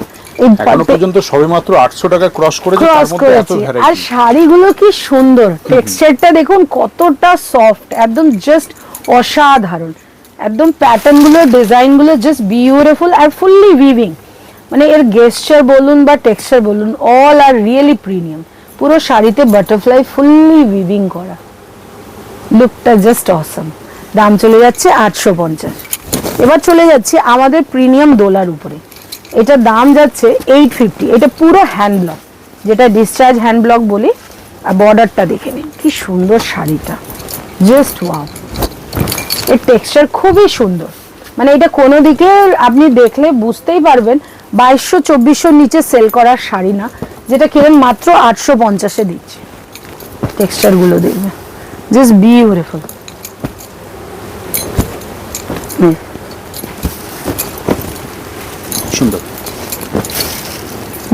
এখনো পর্যন্ত সবেমাত্র 800 টাকা ক্রস করেছে, তার মধ্যে এত ভ্যারাইটি। আর শাড়িগুলো কি সুন্দর, টেক্সচারটা দেখুন কতটা সফট, একদম জাস্ট অসাধারণ, একদম প্যাটার্ন গুলো ডিজাইন গুলো জাস্ট বিউটিফুল আর ফুললি উইভিং, মানে এর গেস্টার বলুন বা টেক্সচার বলুন অল আর রিয়েলি প্রিমিয়াম। পুরো শাড়িতে বাটারফ্লাই ফুললি উইভিং করা, লুকটা জাস্ট অসম, দাম চলে যাচ্ছে 850। এবার চলে যাচ্ছে আমাদের প্রিমিয়াম দোলার উপরে, এটা দাম যাচ্ছে 850, এটা পুরো হ্যান্ড ব্লক, যেটা ডিসচার্জ হ্যান্ড ব্লক বলি, আর বর্ডারটা দেখে নিন কি সুন্দর শাড়িটা, জাস্ট ওয়াও, এর টেক্সচার খুবই সুন্দর, মানে এটা কোনো দিকে আপনি দেখলে বুঝতেই পারবেন 2200-2400 নিচে সেল করার শাড়ি না, যেটা কিরকম মাত্র 850-এ দিচ্ছে, টেক্সচার গুলো দেখবে জাস্ট বিউটিফুল। সুন্দর,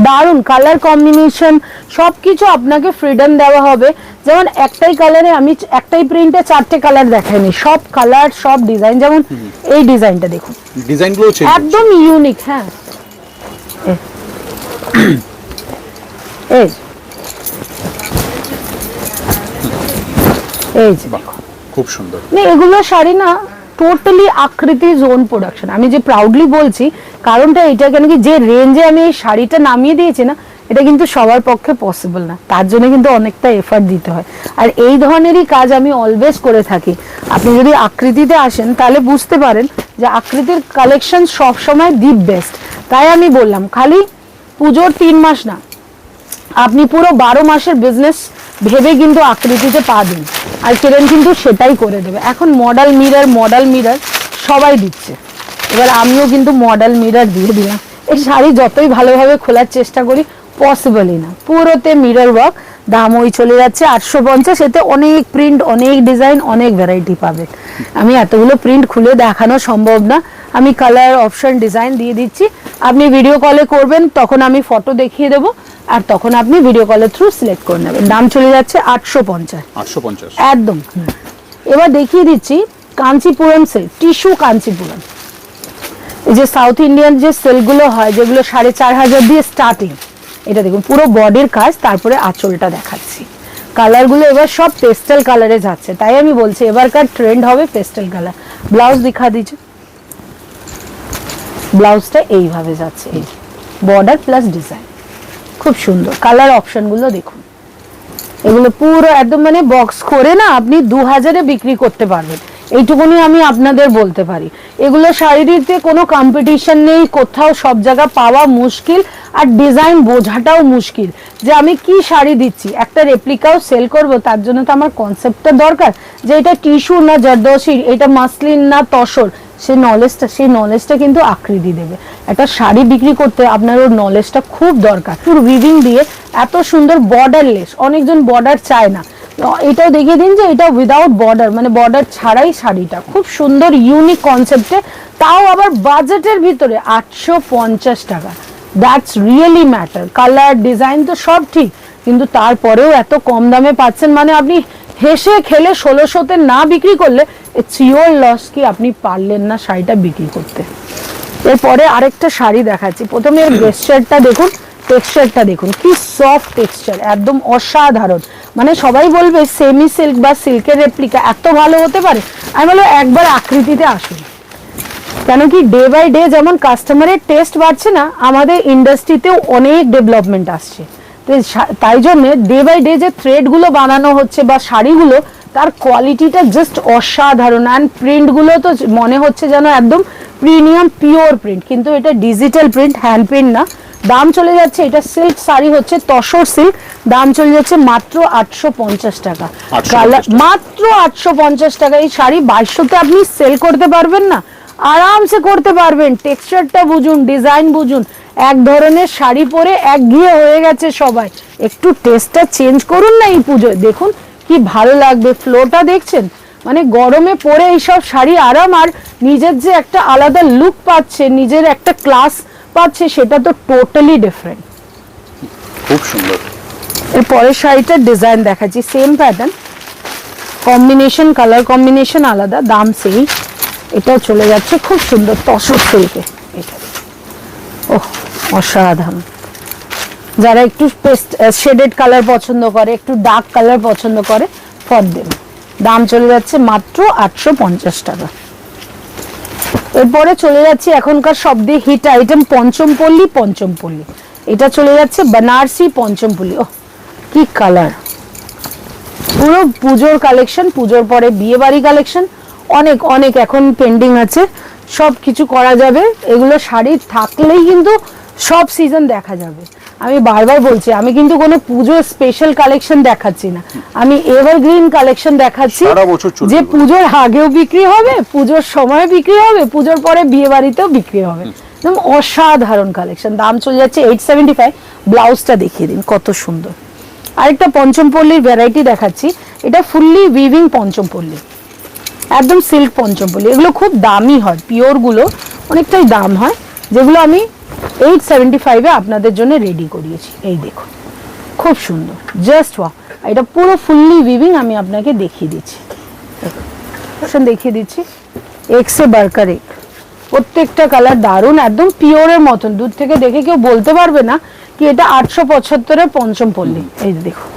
দারুন কালার কম্বিনেশন, সবকিছু আপনাকে ফ্রিডম দেওয়া হবে, যেমন একটাই কালারে আমি একটাই প্রিন্টে 4টে কালার দেখাইনি, সব কালার সব ডিজাইন, যেমন এই ডিজাইনটা দেখুন, ডিজাইনগুলো চেঞ্জ একদম ইউনিক, হ্যাঁ এই যে দেখো খুব সুন্দর, না এগুলো শাড়ি না টোটালি আকৃতি জোন প্রোডাকশন, আমি যে প্রাউডলি বলছি কারণটা এটা, কেন কি যে রেঞ্জে আমি এই শাড়িটা নামিয়ে দিয়েছি না, এটা কিন্তু সবার পক্ষে পসিবল না, তার জন্য কিন্তু অনেকটা এফর্ট দিতে হয়, আর এই ধরনেরই কাজ আমি অলওয়েজ করে থাকি। আপনি যদি আকৃতিতে আসেন তাহলে বুঝতে পারেন যে আকৃতির কালেকশন সব সময় দি বেস্ট, তাই আমি বললাম খালি পুজোর 3 মাস না, আপনি পুরো 12 মাসের বিজনেস ভেবে কিন্তু আকৃতিতে পা দিন, আর কিরণ কিন্তু সেটাই করে দেবে। এখন মডেল মিরর সবাই দিচ্ছে, এবার আমিও কিন্তু মডেল মিরর দিয়ে দিলাম। এই শাড়ি যতই ভালোভাবে খোলার চেষ্টা করি পসিবলই না, পুরোতে মিরর ওয়ার্ক, দাম ওই চলে যাচ্ছে 850, এতে অনেক প্রিন্ট অনেক ডিজাইন অনেক ভ্যারাইটি পাবে, আমি এতগুলো প্রিন্ট খুলে দেখানো সম্ভব না, আমি কালার অপশন ডিজাইন দিয়ে দিচ্ছি, আপনি ভিডিও কলে করবেন তখন আমি ফটো দেখিয়ে দেবো, আর তখন আপনি ভিডিও কলের থ্রু সিলেক্ট করে নেবেন, দাম চলে যাচ্ছে 850 একদম। এবার দেখিয়ে দিচ্ছি কাঞ্চিপুরম সিল্ক, টিস্যু কাঞ্চিপুরম, এই যে সাউথ ইন্ডিয়ান যে সিল্কগুলো হয় যেগুলো 4500 দিয়ে স্টার্টিং, এটা দেখুন পুরো বডির কাজ, তারপরে আঁচলটা দেখাচ্ছি, কালারগুলো এবার সব পেস্টেল কালারে যাচ্ছে, তাই আমি বলছি এবারকার ট্রেন্ড হবে পেস্টেল কালার। ব্লাউজ দেখা দিচ্ছে, ব্লাউজটা এইভাবে যাচ্ছে, এই বর্ডার প্লাস ডিজাইন, খুব সুন্দর কালার অপশন গুলো দেখুন, এগুলো পুরো একদম মানে বক্স করে না আপনি 2000-এ বিক্রি করতে পারবেন, এইটুকুনি আমি আপনাদের বলতে পারি। এগুলো শাড়িতে কোনো কম্পিটিশন নেই কোথাও, সব জায়গা পাওয়া মুশকিল, আর ডিজাইন বোঝাটাও মুশকিল যে আমি কি শাড়ি দিচ্ছি। একটা রেপ্লিকাও সেল করব, তার জন্য তো আমার কনসেপ্টটা দরকার যে এটা টিস্যু না জারদোসি, এটা মাসলিন না তসর, সেই নলেজটা কিন্তু আকৃতি দেবে। একটা শাড়ি বিক্রি করতে আপনার ওর নলেজটা খুব দরকার। পুরো উইভিং দিয়ে এত সুন্দর বর্ডারলেস, অনেকজন বর্ডার চায় না, এটাও দেখিয়ে দিন যে এটা উইদাউট বর্ডার, মানে বর্ডার ছাড়াই শাড়িটা খুব সুন্দর ইউনিক কনসেপ্টে, তাও আবার বাজেটের ভিতরে 850 টাকা। That's really matter. Colour design তো সব ঠিক, কিন্তু তারপরেও এত কম দামে পাচ্ছেন, মানে আপনি হেসে খেলে 1600-তে না বিক্রি করলে ইটস ইওর লস কি আপনি পারলেন না শাড়িটা বিক্রি করতে। এরপরে আরেকটা শাড়ি দেখাচ্ছি, প্রথমে এর গেস্টারটা দেখুন, টেক্সচারটা দেখুন কি সফট টেক্সচার, একদম অসাধারণ। মানে সবাই বলবে সেমি সিল্ক বা সিল্কের রেপ্লিকা এত ভালো হতে পারে, আমি বলবো একবার আকৃতিতে আসুন। কেন কি ডে বাই ডে যেমন কাস্টমারের টেস্ট বাড়ছে না, আমাদের ইন্ডাস্ট্রিতেও অনেক ডেভেলপমেন্ট আসছে, তো তাই জন্য ডে বাই ডে যে থ্রেডগুলো বানানো হচ্ছে বা শাড়িগুলো, তার কোয়ালিটিটা জাস্ট অসাধারণ। অ্যান্ড প্রিন্টগুলো তো মনে হচ্ছে যেন একদম প্রিমিয়াম পিওর প্রিন্ট, কিন্তু এটা ডিজিটাল প্রিন্ট, হ্যান্ড প্রিন্ট না। দাম চলে যাচ্ছে, এটা সিল্ক শাড়ি হচ্ছে তসর সিল্ক, দাম চলে যাচ্ছে মাত্র 850 টাকা। মাত্র 850 টাকা। এই শাড়ি 2200-তে আপনি সেল করতে পারবেন না, আরামসে করতে পারবেন। টেক্সচারটা বুঝুন, ডিজাইন বুঝুন, এক ধরনের শাড়ি পরে একঘেয়ে হয়ে গেছে সবাই, একটু টেস্টটা চেঞ্জ করুন না এই পুজোয়, দেখুন কি ভালো লাগবে। ফ্লোটা দেখছেন, মানে গরমে পরে এইসব শাড়ি আরাম, আর নিজের যে একটা আলাদা লুক পাচ্ছে, নিজের একটা ক্লাস পাচ্ছে, সেটা তো টোটালি ডিফারেন্ট। খুব সুন্দর। এর পরের শাড়িটার ডিজাইন দেখাচ্ছি, same pattern, combination colour combination আলাদা, দাম সেই। এটাও চলে যাচ্ছে খুব সুন্দর তসর সিল্কে, এটা ওহ অসাধারণ। যারা একটু শেডেড কালার পছন্দ করে, একটু ডার্ক কালার পছন্দ করে, ফর দেম। দাম চলে যাচ্ছে মাত্র 850 টাকা। এরপরে চলে যাচ্ছে এখনকার সবথেকে হিট আইটেম পঞ্চমপল্লী। এটা চলে যাচ্ছে বেনারসি পঞ্চমপল্লী। ও কি কালার, পুরো পুজোর কালেকশন, পুজোর পরে বিয়ে বাড়ি কালেকশন, অনেক অনেক এখন পেন্ডিং আছে, সব কিছু করা যাবে। এগুলো শাড়ি থাকলেই কিন্তু সব সিজন দেখা যাবে। আমি বারবার বলছি, আমি কিন্তু কোনো পুজো স্পেশাল কালেকশন দেখাচ্ছি না, আমি এভারগ্রিন কালেকশন দেখাচ্ছি, যে পুজোর আগেও বিক্রি হবে, পুজোর সময় বিক্রি হবে, পুজোর পরে বিয়ে বাড়িতেও বিক্রি হবে। একদম অসাধারণ কালেকশন। দাম চলে যাচ্ছে 875। ব্লাউজটা দেখিয়ে দিন কত সুন্দর। আরেকটা পঞ্চমপল্লীর ভ্যারাইটি দেখাচ্ছি, এটা ফুললি উইভিং পঞ্চমপল্লী, একদম সিল্ক পঞ্চমপল্লী। এগুলো খুব দামি হয়, পিওর গুলো অনেকটাই দাম হয়, যেগুলো আমি 875-এ আপনাদের জন্য রেডি করিয়েছি। এই দেখুন খুব সুন্দর, জাস্ট ওয়াও। এটা পুরো ফুললি উইভিং, আমি আপনাকে দেখিয়ে দিচ্ছি, এক্সে বার্কার এক, প্রত্যেকটা কালার দারুণ, একদম পিওরের মতন, দূর থেকে দেখে কেউ বলতে পারবে না কি এটা 875-এর পঞ্চমপল্লী। এই দেখুন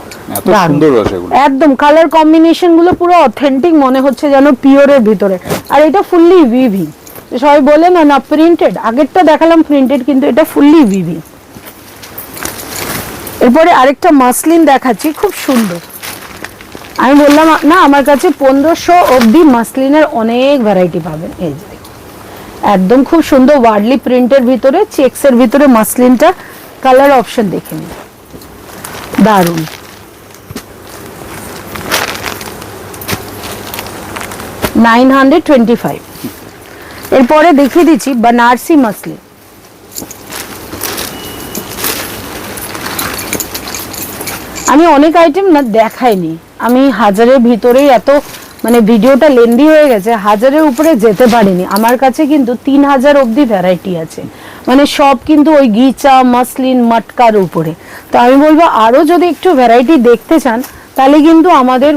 একদম কালার কম্বিনেশন গুলো পুরো অথেন্টিক মনে হচ্ছে যেন পিওরের ভিতরে, আর এটা ফুললি উইভিং। সবাই বলে না না প্রিন্টেড, আগেরটা দেখালাম প্রিন্টেড, কিন্তু এটা ফুললি উইভিং। এরপরে আরেকটা মাসলিন দেখাচ্ছি, খুব সুন্দর। আমি বললাম না আমার কাছে 1500 অবধি মাসলিনের অনেক ভ্যারাইটি পাবেন। এই যে একদম খুব সুন্দর ওয়ার্ডলি প্রিন্টের ভিতরে, চেক্সের ভিতরে মাসলিনটা, কালার অপশন দেখে নিন, দারুণ। $925। এরপরে দেখিয়ে দিচ্ছি বেনারসি মাসলিন। আমি অনেক আইটেম না দেখাইনি, আমি হাজারের ভিতরেই, এত মানে ভিডিওটা লেন্দি হয়ে গেছে, হাজারের উপরে যেতে পারিনি। আমার কাছে কিন্তু 3000 অবধি ভ্যারাইটি আছে, মানে সব কিন্তু ওই গিচা মাসলিন মটকার উপরে। তো আমি বলবো আরো যদি একটু ভ্যারাইটি দেখতে চান, তাহলে কিন্তু আমাদের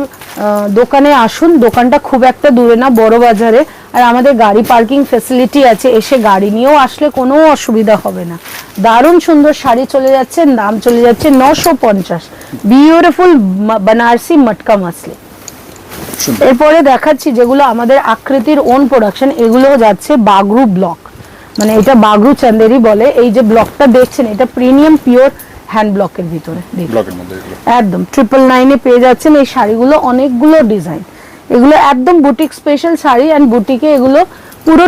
দোকানে আসুন। দোকানটা খুব একটা দূরে না, বড় বাজারে, আর আমাদের গাড়ি পার্কিং ফ্যাসিলিটি আছে, এসে গাড়ি নিয়েও আসলে কোনো অসুবিধা হবে না। দারুণ সুন্দর শাড়ি চলে যাচ্ছে, দাম চলে যাচ্ছে 950। বিউটিফুল বেনারসি মটকা মাসলিন। এরপরে দেখাচ্ছি যেগুলো আমাদের আকৃতির ওন প্রোডাকশন, এগুলো যাচ্ছে বাগরু ব্লক, মানে এটা বাগরু চান্দেরি বলে। এই যে ব্লকটা দেখছেন, এটা প্রিমিয়াম পিওর হ্যান্ড ব্লকের ভিতরে দেখুন। ব্লকের মধ্যে এগুলো একদম 999 এ পেয়ে যাচ্ছেন এই শাড়িগুলো, অনেকগুলো ডিজাইন, এগুলো একদম বুটিক স্পেশাল শাড়ি অ্যান্ড বুটিকে এগুলো পুরো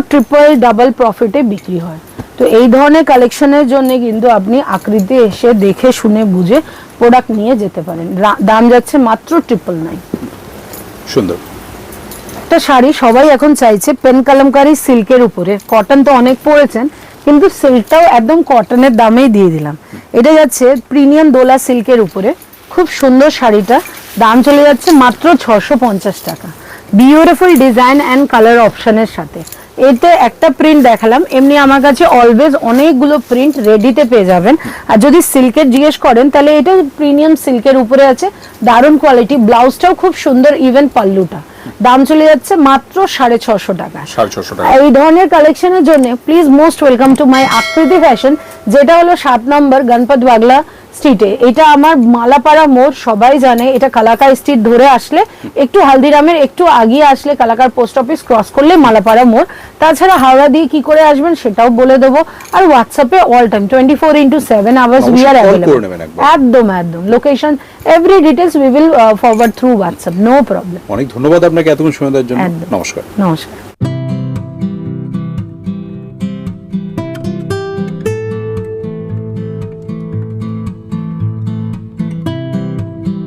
ডাবল প্রফিটে বিক্রি হয়। তো এই ধরনের কালেকশনের জন্য কিন্তু আপনি আকৃতি এসে দেখে শুনে বুঝে প্রোডাক্ট নিয়ে যেতে পারেন। দাম যাচ্ছে মাত্র 999। সুন্দর। একটা শাড়ি সবাই এখন চাইছে পেন কালামকারী সিল্কের উপরে, কটন তো অনেক পরেছেন কিন্তু সিল্কটাও একদম কটনের দামেই দিয়ে দিলাম। এটা যাচ্ছে প্রিমিয়াম দোলা সিল্কের উপরে, খুব সুন্দর শাড়িটা, দাম চলে যাচ্ছে মাত্র 650 টাকা। বিউটিফুল ডিজাইন অ্যান্ড কালার অপশনের সাথে। এতে একটা প্রিন্ট দেখালাম, এমনি আমার কাছে অলওয়েজ অনেকগুলো প্রিন্ট রেডিতে পেয়ে যাবেন। আর যদি সিল্কের জিজ্ঞেস করেন তাহলে এটা প্রিমিয়াম সিল্কের উপরে আছে, দারুণ কোয়ালিটি, ব্লাউজটাও খুব সুন্দর, ইভেন পাল্লুটা। দাম চলে যাচ্ছে মাত্র 650 টাকা। 650 টাকা। এই ধরনের কালেকশনের জন্য please most welcome to my আকৃতি ফ্যাশন, যেটা হলো 7 নম্বর গণপত বাগলা স্ট্রিটে। এটা আমার মালাপাড়া মোড়, সবাই জানে এটা কালাকার স্ট্রিট ধরে আসলে একটু হালদিরামের একটু আগিয়ে আসলে কালাকার পোস্ট অফিস ক্রস করলে মালাপাড়া মোড়। তাছাড়া হাওড়া দিয়ে কি করে আসবেন সেটাও বলে দেবো। আর হোয়াটসঅ্যাপে all time 24/7 hours we are available. একদম একদম location every details we will forward through WhatsApp, no problem. অনেক ধন্যবাদ আপনাকে এতক্ষণ সময় দেওয়ার জন্য। একদম। নমস্কার। নমস্কার।